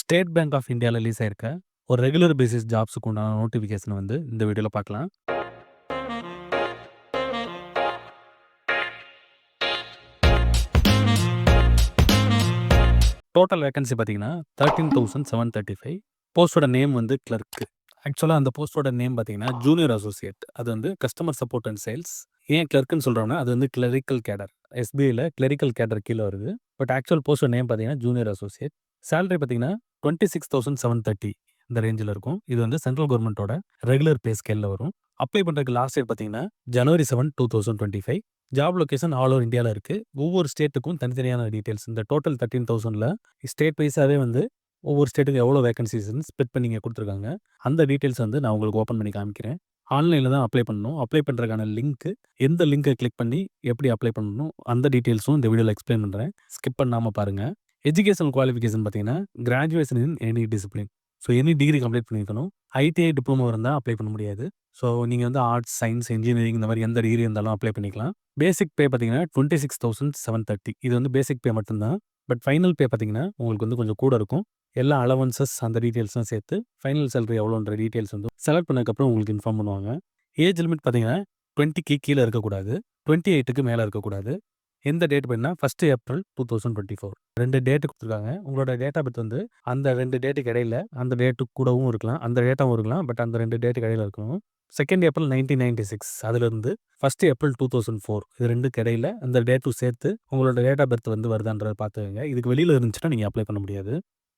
State bank of இந்தியால release ஆயிருக்க ஒரு ரெகுலர் பேசிஸ் ஜாப்ஸுக்கு உண்டான நோட்டிஃபிகேஷன் வந்து இந்த வீடியோல பார்க்கலாம். டோட்டல் வேகன்சி பார்த்தீங்கன்னா 13,735. போஸ்டோட நேம் வந்து கிளர்க். ஆக்சுவலா அந்த போஸ்டோட நேம் பார்த்தீங்கன்னா ஜூனியர் அசோசியேட். அது வந்து கஸ்டமர் சப்போர்ட் அண்ட் சேல்ஸ். ஏன் கிளர்க்ன்னு சொல்றோம்னா அது வந்து கிளரிக்கல் கேடர். எஸ்பிஐல கிளரிக்கல் கேடர் கீழ வருது. பட் ஆக்சுவல் போஸ்டோட நேம் பார்த்தீங்கன்னா ஜூனியர் அசோசியேட். சேலரி பார்த்தீங்கன்னா 26,730 இந்த ரேஞ்சில இருக்கும். இது வந்து சென்ட்ரல் கவர்மெண்ட்டோட ரெகுலர் பே ஸ்கேல்ல வரும். அப்ளை பண்றதுக்கு லாஸ்ட் டேட் பார்த்தீங்கன்னா ஜனவரி 7, 2025. ஜாப் லொகேஷன் ஆல் ஓவர் இந்தியால இருக்கு. ஒவ்வொரு ஸ்டேட்டுக்கும் தனித்தனியான டீடைல்ஸ். இந்த டோட்டல் 13,000ல ஸ்டேட் வைஸாவே வந்து ஒவ்வொரு ஸ்டேட்டுக்கு எவ்வளோ வேகன்சிஸ்ன்னு ஸ்ப்ளிட் பண்ணி இங்க குடுத்துருக்காங்க. அந்த டீடைல்ஸ் வந்து நான் உங்களுக்கு ஓப்பன் பண்ணி காமிக்கிறேன். ஆன்லைன்ல தான் அப்ளை பண்ணணும். அப்ளை பண்றதுக்கான லிங்க் எந்த லிங்க கிளிக் பண்ணி எப்படி அப்ளை பண்ணணும் அந்த டீடைல்ஸும் இந்த வீடியோல எக்ஸ்பிளைன் பண்றேன். ஸ்கிப் பண்ணாம பாருங்க. எஜுகேஷனல் குவாலிஃபிகேஷன் பார்த்தீங்கன்னா graduation in any discipline. So any degree complete பண்ணியிருக்கணும். ஐடிஐ டிப்ளமோ இருந்தா அப்ளை பண்ண முடியாது. ஸோ நீங்க வந்து ஆர்ட்ஸ், சயன்ஸ், இன்ஜினியரிங் இந்த மாரி எந்த டிகிரி இருந்தாலும் அப்ளை பண்ணிக்கலாம். பேசிக் பே பார்த்தீங்கன்னா 26,730. இது வந்து பேசிக் பே மட்டும் தான். பட் ஃபைனல் பே பார்த்தீங்கன்னா உங்களுக்கு வந்து கொஞ்சம் கூட இருக்கும். எல்லா அலவன்சஸ் அந்த டீடைல்ஸ்லாம் சேர்த்து ஃபைனல் சேலரி எவ்வளோன்ற டீடைல்ஸ் வந்து செலக்ட் பண்ணதுக்கப்புறம் உங்களுக்கு இன்ஃபார்ம் பண்ணுவாங்க. ஏஜ் லிமிட் பார்த்தீங்கன்னா 20க்கு கீழ இருக்கக்கூடாது. 28க்கு மேல இருக்கக்கூடாது. எந்த டேட் வேணும்னா 1 ஏப்ரல் 2024. 2 டேட் குடுத்துருக்காங்க. உங்களோட டேட் ஆஃப் பர்த் வந்து அந்த 2 டேட்டுக்கு இடையில அந்த டேட்டுக்கு கூடவும் இருக்கலாம். அந்த டேட்டாவும் இருக்கலாம். பட் அந்த 2 டேட்டுக்கு இடையில இருக்கணும். 2 ஏப்ரல் 1996 அதிலிருந்து 1 ஏப்ரல் 2004 இது 2க்கு இடையில அந்த டேட்டும் சேர்த்து உங்களோட டேட் ஆஃப் பர்த் வந்து வருதான்றத பார்த்துக்கங்க. இதுக்கு வெளியில இருந்துச்சுன்னா நீங்க அப்ளை பண்ண முடியாது.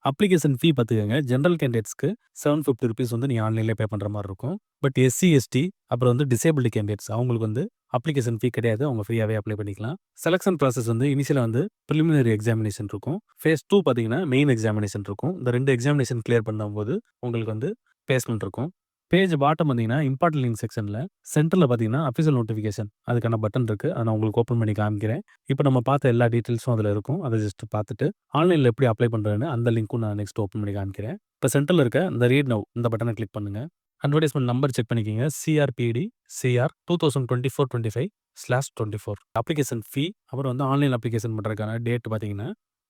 அப்ளிகேஷன் ஃபீ பார்த்துக்கங்க. ஜெனரல் கேண்டிடேட்ஸ்க்கு ₹750 வந்து நீங்க ஆன்லைன்லயே பே பண்ற மாரி இருக்கும். பட் எஸ்சி, எஸ்டி அப்புறம் வந்து டிசேபிள்டு கேண்டிடேட்ஸ் அவங்களுக்கு வந்து அப்ளிகேஷன் ஃபீ கிடையாது. அவங்க ஃப்ரீயாவே அப்ளை பண்ணிக்கலாம். செலக்ஷன் ப்ராசஸ் வந்து இனிஷியலா வந்து பிரிலிமினரி எக்ஸாமினேஷன் இருக்கும். ஃபேஸ் 2 பார்த்தீங்கன்னா மெயின் எக்ஸாமினேஷன் இருக்கும். இந்த 2 எக்ஸாமினேஷன் கிளியர் பண்ணும்போது உங்களுக்கு வந்து பிளேஸ்மென்ட் இருக்கும். பேஜ் பாட்டம் பார்த்தீங்கன்னா இம்பார்ட்டன்ட் லிங்க் செக்ஷன்ல சென்டர்ல பார்த்தீங்கன்னா அஃபிஷியல் நோட்டிஃபிகேஷன் அதுக்கான பட்டன் இருக்கு. அத நான் உங்களுக்கு ஓப்பன் பண்ணி காமிக்கிறேன். இப்ப நம்ம பார்த்த எல்லா டீடைல்ஸும் அதுல இருக்கும். அத ஜஸ்ட் பார்த்துட்டு ஆன்லைன்ல எப்படி அப்ளை பண்றதுன்னு அந்த லிங்க்கும் நான் நெக்ஸ்ட் ஓப்பன் பண்ணி காமிக்கிறேன். இப்ப சென்டர்ல இருக்க இந்த ரீட் நவ் இந்த பட்டன கிளிக் பண்ணுங்க. அட்வர்டைஸ்மென்ட் நம்பர் செக் பண்ணிக்கங்க. CRPD CR 2024-25/24. அப்ளிகேஷன் ஃபீ அப்புறம் வந்து ஆன்லைன் அப்ளிகேஷன் பண்றதுக்கான டேட் பார்த்தீங்கன்னா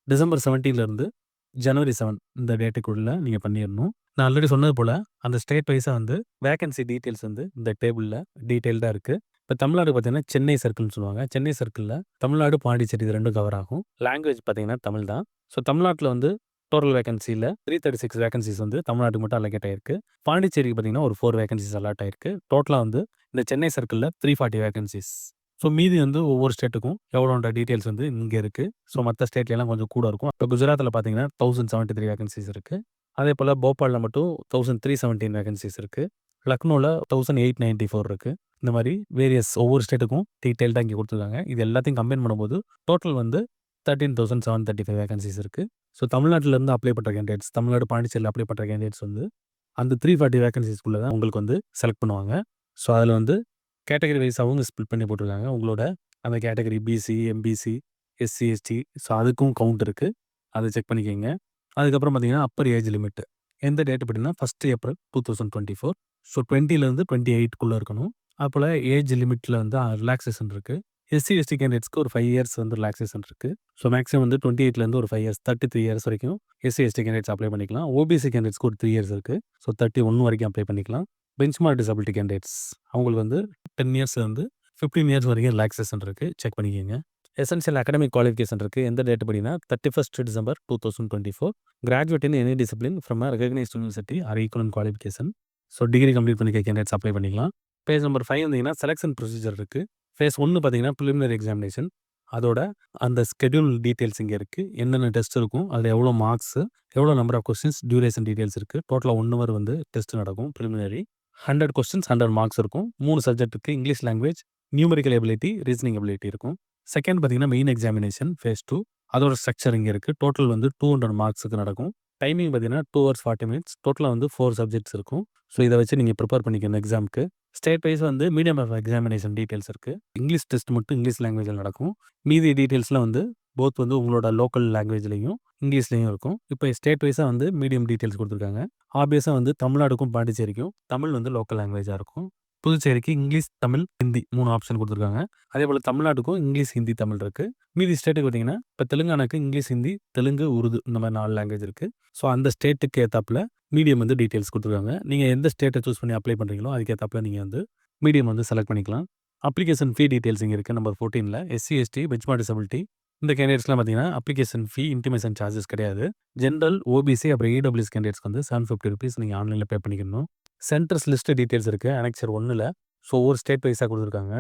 டிசம்பர் 17ல இருந்து ஜனவரி 7 இந்த டேட்டுக்குள்ள நீங்க பண்ணிறணும். நான் ஆல்ரெடி சொன்னது போல அந்த ஸ்டேட் வைஸா வந்து வேகன்சி டீடைல்ஸ் வந்து இந்த டேபிள்ல டீடைல்டா இருக்கு. இப்ப தமிழ்நாடு பார்த்தீங்கன்னா சென்னை சர்க்கிள்னு சொல்லுவாங்க. சென்னை சர்க்கிள்ல தமிழ்நாடு, பாண்டிச்சேரி இது 2ம் கவர் ஆகும். லாங்குவேஜ் பார்த்தீங்கன்னா தமிழ் தான். ஸோ தமிழ்நாட்டுல வந்து டோட்டல் வேகன்சில 336 வேகன்சிஸ் வந்து தமிழ்நாட்டுக்கு மட்டும் அலோகேட் ஆயிருக்கு. பாண்டிச்சேரிக்கு பார்த்தீங்கன்னா ஒரு 4 வேகன்சிஸ் அலாட் ஆயிருக்கு. டோட்டலா வந்து இந்த சென்னை சர்க்கிள்ல 340 வேகன்சிஸ். ஸோ மீதி வந்து ஒவ்வொரு ஸ்டேட்டுக்கும் எவ்வளோன்ற டீடைல்ஸ் வந்து இங்க இருக்கு. ஸோ மத்த ஸ்டேட்லலாம் கொஞ்சம் கூட இருக்கும். இப்ப குஜராத்ல பார்த்தீங்கன்னா 1073 வேகன்சிஸ் இருக்கு. அதேபோல போபால்ல மட்டும் 1317 வேகன்சிஸ் இருக்கு. லக்னோல 1894 இருக்கு. இந்த மாரி வேரியஸ் ஒவ்வொரு ஸ்டேட்டுக்கும் டீடைல்டா இங்க குடுத்துருக்காங்க. இது எல்லாத்தையும் கம்பைன் பண்ணும்போது டோட்டல் வந்து 13,735 வேகன்சிஸ் இருக்கு. ஸோ தமிழ்நாட்டுல இருந்து அப்ளை பண்ற கேண்டிடேட்ஸ் தமிழ்நாடு, பாண்டிச்சேரியில அப்ளை பண்ற கேண்டிடேட்ஸ் வந்து அந்த 340 வேகன்சிஸ்க்குள்ள தான் உங்களுக்கு வந்து செலக்ட் பண்ணுவாங்க. ஸோ அதுல வந்து கேட்டகரி வைஸாவும் ஸ்ப்ளிட் பண்ணி போட்டுருக்காங்க. உங்களோட அந்த category BC, MBC, SC, ST so அதுக்கும் கவுண்ட் இருக்கு. அத செக் பண்ணிக்கங்க. அதுக்கப்புறம் பார்த்தீங்கன்னா, அப்பர் ஏஜ் லிமிட். எந்த டேட் அப்படின்னா 1 ஏப்ரல் 2024. ஸோ 20லேருந்து 28க்குள்ள இருக்கணும். அப்போல ஏஜ் லிமிட்ல வந்து ரிலாக்சேஷன் இருக்கு. எஸ்சி, எஸ்டி கேண்டிடேட்ஸ்க்கு ஒரு 5 இயர்ஸ் வந்து ரிலாக்சேஷன் இருக்கு. ஸோ மேக்ஸிமம் வந்து 28லேருந்து ஒரு 5 இயர்ஸ் 33 இயர்ஸ் வரைக்கும் எஸ்சி, எஸ்டி கேண்டிடேட்ஸ் அப்ளை பண்ணிக்கலாம். ஓபிசி கேண்டிடேட்ஸ்க்கு ஒரு 3 இயர்ஸ் இருக்கு. ஸோ 31 வரைக்கும் அப்ளை பண்ணிக்கலாம். பெஞ்ச்மார்க் டிசபிலிட்டி கேண்டிடேட்ஸ் அவங்களுக்கு வந்து 10 இயர்ஸ்லேருந்து 15 இயர்ஸ் வரைக்கும் ரிலாக்சேஷன் இருக்கு. செக் பண்ணிக்கங்க. எசென்ஷியல் அகாடமிக் குவாலிஃபிகேஷன் இருக்கு. எந்த டேட் அப்படின்னா 31 December 2024. Graduate in any discipline from a recognised university R equivalent qualification. So degree complete பண்ணிக்க கேண்டிடேட்ஸ் அப்ளை பண்ணிக்கலாம். பேஜ் நம்பர் 5 வந்தீங்கன்னா செலக்ஷன் ப்ரொசீஜர் இருக்கு. ஃபேஸ் 1 பார்த்தீங்கன்னா பிரிலிமினரி எக்ஸாமினேஷன். அதோட அந்த ஸ்கெட்யூல் டீடைல்ஸ் இங்க இருக்கு. என்னென்ன டெஸ்ட் இருக்கும், அதுல எவ்வளோ மார்க்ஸ், எவ்வளோ number of questions, duration details இருக்கு. டோட்டலா 1 ஹவர் வந்து டெஸ்ட் நடக்கும் பிரிலிமினரி. 100 கொஸ்டின்ஸ் 100 மார்க்ஸ் இருக்கும். 3 சப்ஜெக்ட் இருக்கு. English language, numerical ability, reasoning ability இருக்கும். செகண்ட் பார்த்தீங்கன்னா மெயின் எக்ஸாமினேஷன் ஃபேஸ் 2 அதோட ஸ்ட்ரக்சர் இங்க இருக்கு. டோட்டல் வந்து 200 மார்க்ஸ்க்கு நடக்கும். டைமிங் பார்த்தீங்கன்னா 2 ஹவர்ஸ் 40 மினிட்ஸ். டோட்டலா வந்து 4 சப்ஜெக்ட்ஸ் இருக்கும். ஸோ இத வச்சு நீங்க ப்ரிப்பேர் பண்ணிக்கணும் எக்ஸாம்க்கு. ஸ்டேட் வைஸ் வந்து மீடியம் ஆஃப் எக்ஸாமினேஷன் டீடைல்ஸ் இருக்கு. இங்கிலீஷ் டெஸ்ட் மட்டும் இங்கிலீஷ் லாங்குவேஜ்ல நடக்கும். மீதி டீடைல்ஸ்லாம் வந்து போத் வந்து உங்களோட லோக்கல் லாங்குவேஜ்லயும், இங்கிலீஷ்லயும் இருக்கும். இப்ப ஸ்டேட் வைஸா வந்து மீடியம் டீடைல்ஸ் குடுத்துருக்காங்க. ஆப்வியஸா வந்து தமிழ்நாடுக்கும், பாண்டிச்சேரிக்கும் தமிழ் வந்து லோக்கல் லாங்குவேஜா இருக்கும். புதுச்சேரிக்கு இங்கிலீஷ், தமிழ், ஹிந்தி 3 ஆப்ஷன் குடுத்துருக்காங்க. அதேபோல தமிழ்நாட்டுக்கும் இங்கிலீஷ், ஹிந்தி, தமிழ் இருக்கு. மீதி ஸ்டேட்டுக்கு பார்த்தீங்கன்னா, இப்ப தெலுங்கானாக்கு இங்கிலீஷ், ஹிந்தி, தெலுங்கு, உருது இந்த மாரி 4 லாங்குவேஜ் இருக்கு. ஸோ அந்த ஸ்டேட்டுக்கு ஏத்தாப்புல மீடியம் வந்து டீட்டெயில்ஸ் குடுத்துருக்காங்க. நீங்க எந்த ஸ்டேட்ட சூஸ் பண்ணி அப்ளை பண்றீங்களோ, அதுக்கு ஏத்தாப்புல நீங்க வந்து மீடியம் வந்து செலக்ட் பண்ணிக்கலாம். அப்ளிகேஷன் ஃபீ டீட்டெயில்ஸ் இங்க இருக்கு. நம்பர் 14ல எஸ்சி, எஸ்டி, பெஞ்ச்மார்க் டிசபிலிட்டி இந்த கேண்டிடேட்ஸ்லாம் பார்த்தீங்கன்னா, அப்ளிகேஷன் ஃபீ, இன்டிமேஷன் சார்ஜஸ் கிடையாது. ஜெனரல், ஓபிசி அப்புறம் இடபிள்யூஎஸ் கேண்டிடேட்ஸ்க்கு வந்து ₹750 நீங்க ஆன்லைன்ல பே பண்ணிக்கணும். சென்டர்ஸ் லிஸ்ட் டீட்டெயில்ஸ் இருக்கு. அனெக்சர் 1ல. ஸோ ஒவ்வொரு ஸ்டேட் வைஸா குடுத்துருக்காங்க.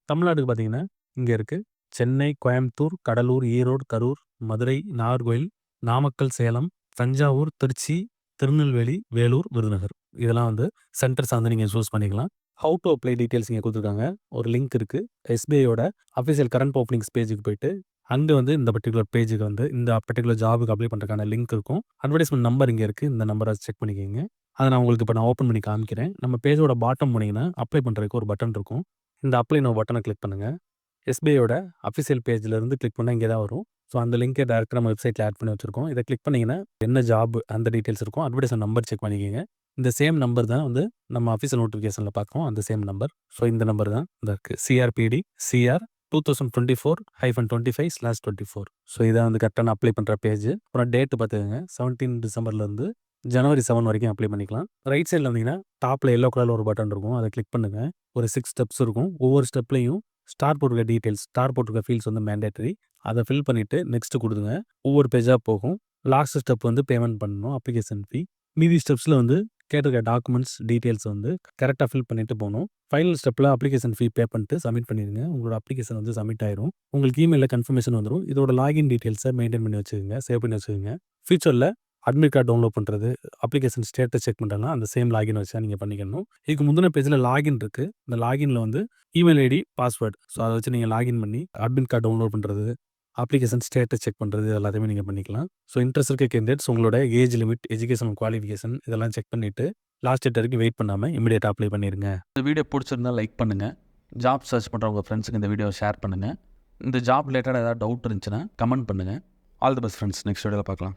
தமிழ்நாட்டுக்கு பார்த்தீங்கன்னா, இங்க இருக்கு. சென்னை, கோயம்புத்தூர், கடலூர், ஈரோடு, கரூர், மதுரை, நாகர்கோவில், நாமக்கல், சேலம், தஞ்சாவூர், திருச்சி, திருநெல்வேலி, வேலூர், விருதுநகர். இதெல்லாம் வந்து சென்டர்ஸா வந்து நீங்க சூஸ் பண்ணிக்கலாம். ஹவ் டூ அப்ளை டீட்டெயில்ஸ் இங்க குடுத்துருக்காங்க. ஒரு லிங்க் இருக்கு. எஸ்பிஐயோட அஃபிஷியல் கரண்ட் ஓப்பனிங்ஸ் பேஜுக்கு போயிட்டு, அங்க வந்து இந்த பர்ட்டிகுலர் பேஜுக்கு வந்து இந்த பர்ட்டிகுலர் ஜாப்க்கு அப்ளை பண்றதுக்கான லிங்க் இருக்கும். அட்வர்டைஸ்மென்ட் நம்பர் இங்க இருக்கு. இந்த நம்பர செக் பண்ணிக்கங்க. அத நான் உங்களுக்கு இப்ப ஓப்பன் பண்ணி காமிக்கிறேன். நம்ம பேஜோட பாட்டம் போனீங்கன்னா, அப்ளை பண்றதுக்கு ஒரு பட்டன் இருக்கும். இந்த அப்ளை நவ் பட்டன கிளிக் பண்ணுங்க. எஸ்பிஐயோட அஃபிஷியல் பேஜ்ல இருந்து கிளிக் பண்ணா இங்க தான் வரும். ஸோ அந்த லிங்க்க டைரக்ட்டா நம்ம வெப்சைட்ல ஆட் பண்ணி வச்சிருக்கோம். இத கிளிக் பண்ணீங்கன்னா, என்ன ஜாப் அந்த டீட்டெயில்ஸ் இருக்கும். அட்வர்டைஸ்மென்ட் நம்பர் செக் பண்ணிக்கங்க. இந்த சேம் நம்பர் தான் வந்து நம்ம அஃபிஷியல் நோட்டிஃபிகேஷன்ல பார்க்குறோம். அந்த சேம் நம்பர். ஸோ இந்த நம்பர் தான் இந்த இருக்கு. சிஆர்பிடி சிஆர் 2024-25/24. ஸோ இதான் வந்து கரெக்ட்டா நான் அப்ளை பண்ற பேஜ். அப்புறம் டேட் பார்த்துக்கங்க. 17 டிசம்பர்லேருந்து ஜனவரி 7 வரைக்கும் அப்ளை பண்ணிக்கலாம். ரைட் சைட்ல வந்தீங்கன்னா, டாப்ல எல்லோ கலர்ல ஒரு பட்டன் இருக்கும். அத கிளிக் பண்ணுங்க. ஒரு 6 ஸ்டெப்ஸ் இருக்கும். ஒவ்வொரு ஸ்டெப்லயும் ஸ்டார் போட்டிருக்க டீட்டெயில்ஸ், ஸ்டார் போட்டிருக்க ஃபீல்ட்ஸ் வந்து மேண்டேட்டரி. அத ஃபில் பண்ணிட்டு நெக்ஸ்ட் குடுங்க. ஒவ்வொரு பேஜா போகும். லாஸ்ட் ஸ்டெப் வந்து பேமெண்ட் பண்ணணும். அப்ளிகேஷன் ஃபீ. மீதி ஸ்டெப்ஸ்ல வந்து கேட்டிருக்க டாக்குமெண்ட்ஸ், டீட்டெயில்ஸ் வந்து கரெக்ட்டா ஃபில் பண்ணிட்டு போணும். ஃபைனல் ஸ்டெப்ல அப்ளிகேஷன் ஃபீ பே பண்ணிட்டு சப்மிட் பண்ணிருங்க. உங்களோட அப்ளிகேஷன் வந்து சப்மிட் ஆயிரும். உங்களுக்கு இமெயில்ல கன்ஃபர்மேஷன் வந்துரும். இதோட லாகின் டீட்டெயில்ஸ மெயின்டெயின் பண்ணி வச்சுக்கங்க. சேவ் பண்ணி வச்சுக்கங்க. ஃபியூச்சர்ல அட்மிட் கார்ட் டவுன்லோட் பண்றது, அப்ளிகேஷன் ஸ்டேட்டஸ் செக் பண்றதுனா அந்த சேம் லாகின் வச்சு தான் நீங்க பண்ணிக்கணும். இதுக்கு முந்தின பேஜ்ல லாகின் இருக்கு. இந்த லாகின்ல வந்து இமெயில் ஐடி, பாஸ்வேர்ட். ஸோ அத வச்சு நீங்க லாகின் பண்ணி அட்மிட் கார்ட் டவுன்லோட் பண்றது, அப்ளிகேஷன் ஸ்டேட்டஸ் செக் பண்றது இது எல்லாத்தையுமே நீங்க பண்ணிக்கலாம். ஸோ இன்ட்ரெஸ்ட் இருக்க கேண்டிடேட்ஸ் உங்களோட ஏஜ் லிமிட், எஜுகேஷனல் குவாலிஃபிகேஷன் இதெல்லாம் செக் பண்ணிட்டு லாஸ்ட் டேட் வரைக்கும் வெயிட் பண்ணாம இமிடியேட்டா அப்ளை பண்ணிருங்க. இந்த வீடியோ பிடிச்சிருந்தா லைக் பண்ணுங்க. ஜாப் சர்ச் பண்ற உங்க ஃப்ரெண்ட்ஸ்க்கு இந்த வீடியோவை ஷேர் பண்ணுங்க. இந்த ஜாப் ரிலேட்டடா ஏதாவது டவுட் இருந்துச்சுன்னா கமெண்ட் பண்ணுங்க. All the best friends. Next வீடியோல பார்க்கலாம்.